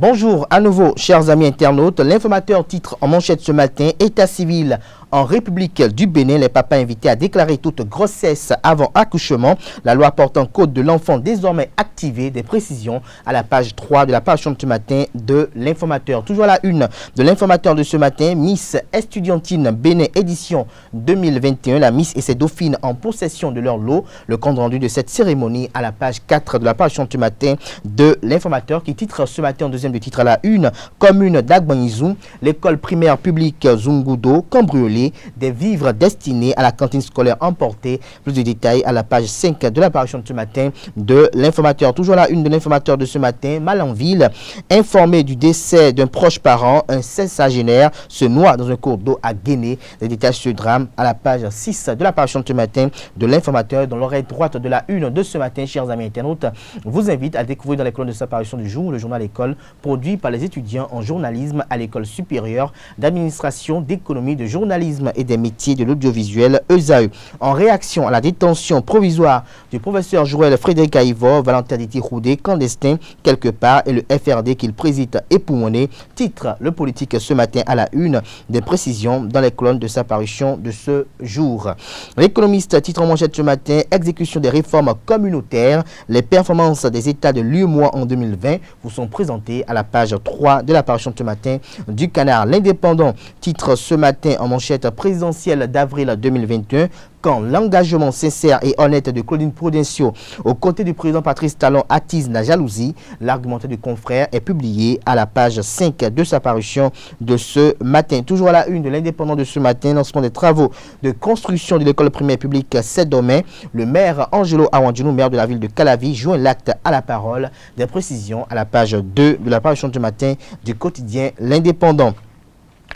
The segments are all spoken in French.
Bonjour à nouveau, chers amis internautes. L'informateur titre en manchette ce matin, État civil en République du Bénin, les papas invités à déclarer toute grossesse avant accouchement. La loi portant code de l'enfant désormais activée. Des précisions à la page 3 de la page de ce matin de l'informateur. Toujours à la une de l'informateur de ce matin, Miss Estudiantine Bénin édition 2021. La Miss et ses dauphines en possession de leur lot. Le compte rendu de cette cérémonie à la page 4 de la page de ce matin de l'informateur qui titre ce matin en deuxième de titre à la une, commune d'Agbanizou, l'école primaire publique Zungudo, cambriolée, des vivres destinés à la cantine scolaire emportée. Plus de détails à la page 5 de l'apparition de ce matin de l'informateur. Toujours à la une de l'informateur de ce matin, Malanville, informé du décès d'un proche parent, un sexagénaire se noie dans un cours d'eau à Guinée. Des détails sur ce drame à la page 6 de l'apparition de ce matin de l'informateur. Dans l'oreille droite de la une de ce matin, chers amis internautes, vous invite à découvrir dans les colonnes de sa parution du jour le journal École, produit par les étudiants en journalisme à l'école supérieure d'administration, d'économie, de journalisme et des métiers de l'audiovisuel ESAE. En réaction à la détention provisoire du professeur Joël Frédéric Aïvor, Valentin Diti-Roudé, clandestin quelque part, et le FRD qu'il préside époumoné, titre le politique ce matin à la une, des précisions dans les colonnes de sa parution de ce jour. L'économiste titre en manchette ce matin, exécution des réformes communautaires, les performances des États de l'UEMOA en 2020 vous sont présentées à la page 3 de la parution de ce matin du Canard. L'Indépendant titre ce matin en manchette présidentielle d'avril 2021, quand l'engagement sincère et honnête de Claudine Prudencio aux côtés du président Patrice Talon attise la jalousie, l'argumentaire du confrère est publié à la page 5 de sa parution de ce matin. Toujours à la une de l'Indépendant de ce matin, lancement des travaux de construction de l'école primaire publique 7 domaines. Le maire Angelo Awandjounou, maire de la ville de Calavi, joint l'acte à la parole. Des précisions à la page 2 de la parution du matin du quotidien L'Indépendant.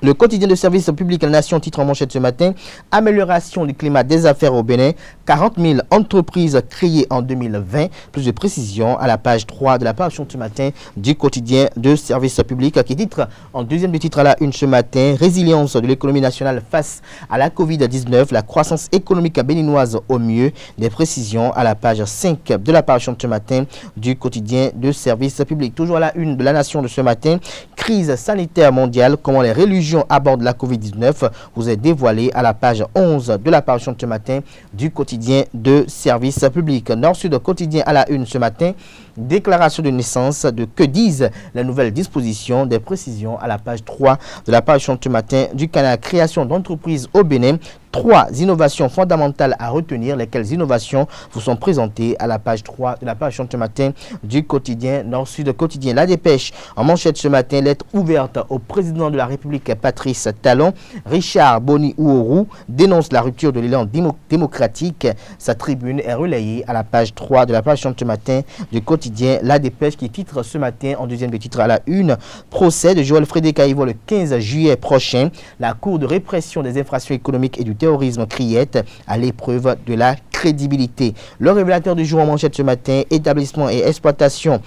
Le quotidien de service public La Nation titre en manchette ce matin, amélioration du climat des affaires au Bénin, 40 000 entreprises créées en 2020. Plus de précisions à la page 3 de la page ce matin du quotidien de service public qui titre en deuxième de titre à la une ce matin, résilience de l'économie nationale face à la Covid-19, la croissance économique béninoise au mieux. Des précisions à la page 5 de la page ce matin du quotidien de service public. Toujours à la une de La Nation de ce matin, crise sanitaire mondiale, comment les religions aborde la Covid-19 vous est dévoilé à la page 11 de la parution de ce matin du quotidien de service public. Nord-Sud quotidien à la une ce matin, déclaration de naissance de que disent les nouvelles dispositions, des précisions à la page 3 de la parution de ce matin du canal création d'entreprises au Bénin. 3 innovations fondamentales à retenir, lesquelles innovations vous sont présentées à la page 3 de la page ce matin du quotidien Nord-Sud quotidien. La Dépêche en manchette ce matin, lettre ouverte au président de la République Patrice Talon. Richard Boni Ouourou dénonce la rupture de l'élan démocratique. Sa tribune est relayée à la page 3 de la page ce matin du quotidien La Dépêche qui titre ce matin en deuxième de titre à la une, procès de Joël Frédéric Aïvor le 15 juillet prochain. La Cour de répression des infractions économiques et du terrorisme criette à l'épreuve de la crédibilité. Le révélateur du jour en manchette ce matin, établissement et exploitation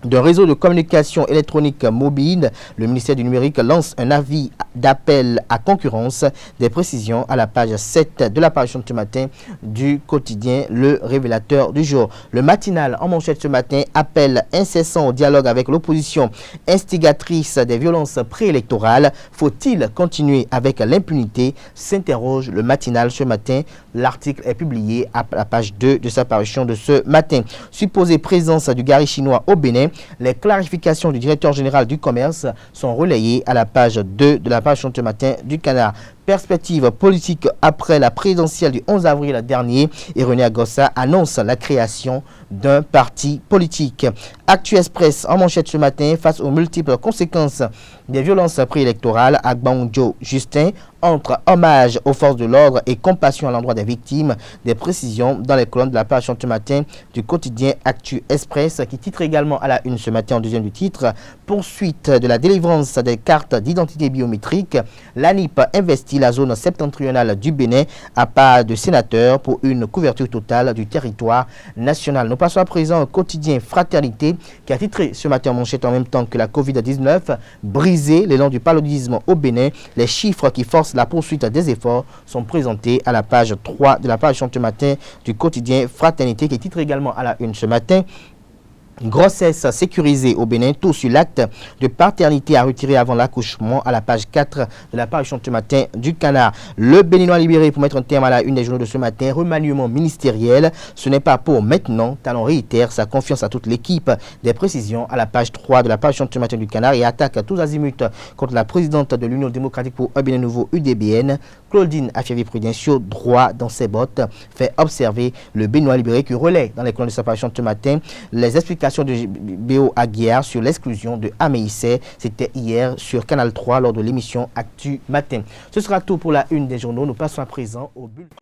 d'un réseau de communication électronique mobile, le ministère du numérique lance un avis d'appel à concurrence. Des précisions à la page 7 de la parution de ce matin du quotidien Le Révélateur du jour. Le matinal en manchette ce matin, appel incessant au dialogue avec l'opposition instigatrice des violences préélectorales. Faut-il continuer avec l'impunité? S'interroge le matinal ce matin. L'article est publié à la page 2 de sa parution de ce matin. Supposée présence du Gari chinois au Bénin, les clarifications du directeur général du commerce sont relayées à la page 2 de la page ce matin du Canard. Perspective politique après la présidentielle du 11 avril dernier et René Agossa annonce la création d'un parti politique. Actu Express en manchette ce matin, face aux multiples conséquences des violences préélectorales, Agbanjo Justin entre hommage aux forces de l'ordre et compassion à l'endroit des victimes. Des précisions dans les colonnes de la page ce matin du quotidien Actu Express qui titre également à la une ce matin en deuxième du titre, poursuite de la délivrance des cartes d'identité biométrique. L'ANIP investit la zone septentrionale du Bénin à part de sénateurs pour une couverture totale du territoire national. Nous passons à présent au quotidien Fraternité qui a titré ce matin en manchette en même temps que la Covid-19, briser l'élan du paludisme au Bénin. Les chiffres qui forcent la poursuite des efforts sont présentés à la page 3 de la page ce matin du quotidien Fraternité qui titre également à la une ce matin. Grossesse sécurisée au Bénin, tout sur l'acte de paternité à retirer avant l'accouchement à la page 4 de la parution ce matin du Canard. Le Béninois libéré pour mettre un terme à la une des journaux de ce matin. Remaniement ministériel, ce n'est pas pour maintenant. Talon réitère sa confiance à toute l'équipe. Des précisions à la page 3 de la parution ce matin du Canard et attaque à tous azimuts contre la présidente de l'Union démocratique pour un Bénin nouveau UDBN, Claudine Afiavi-Prudencio, droit dans ses bottes, fait observer le Béninois libéré qui relaie dans les colonnes de sa parution ce matin les explications de B.O. Aguiar sur l'exclusion de Améissé. C'était hier sur Canal 3 lors de l'émission Actu Matin. Ce sera tout pour la une des journaux. Nous passons à présent au bulletin.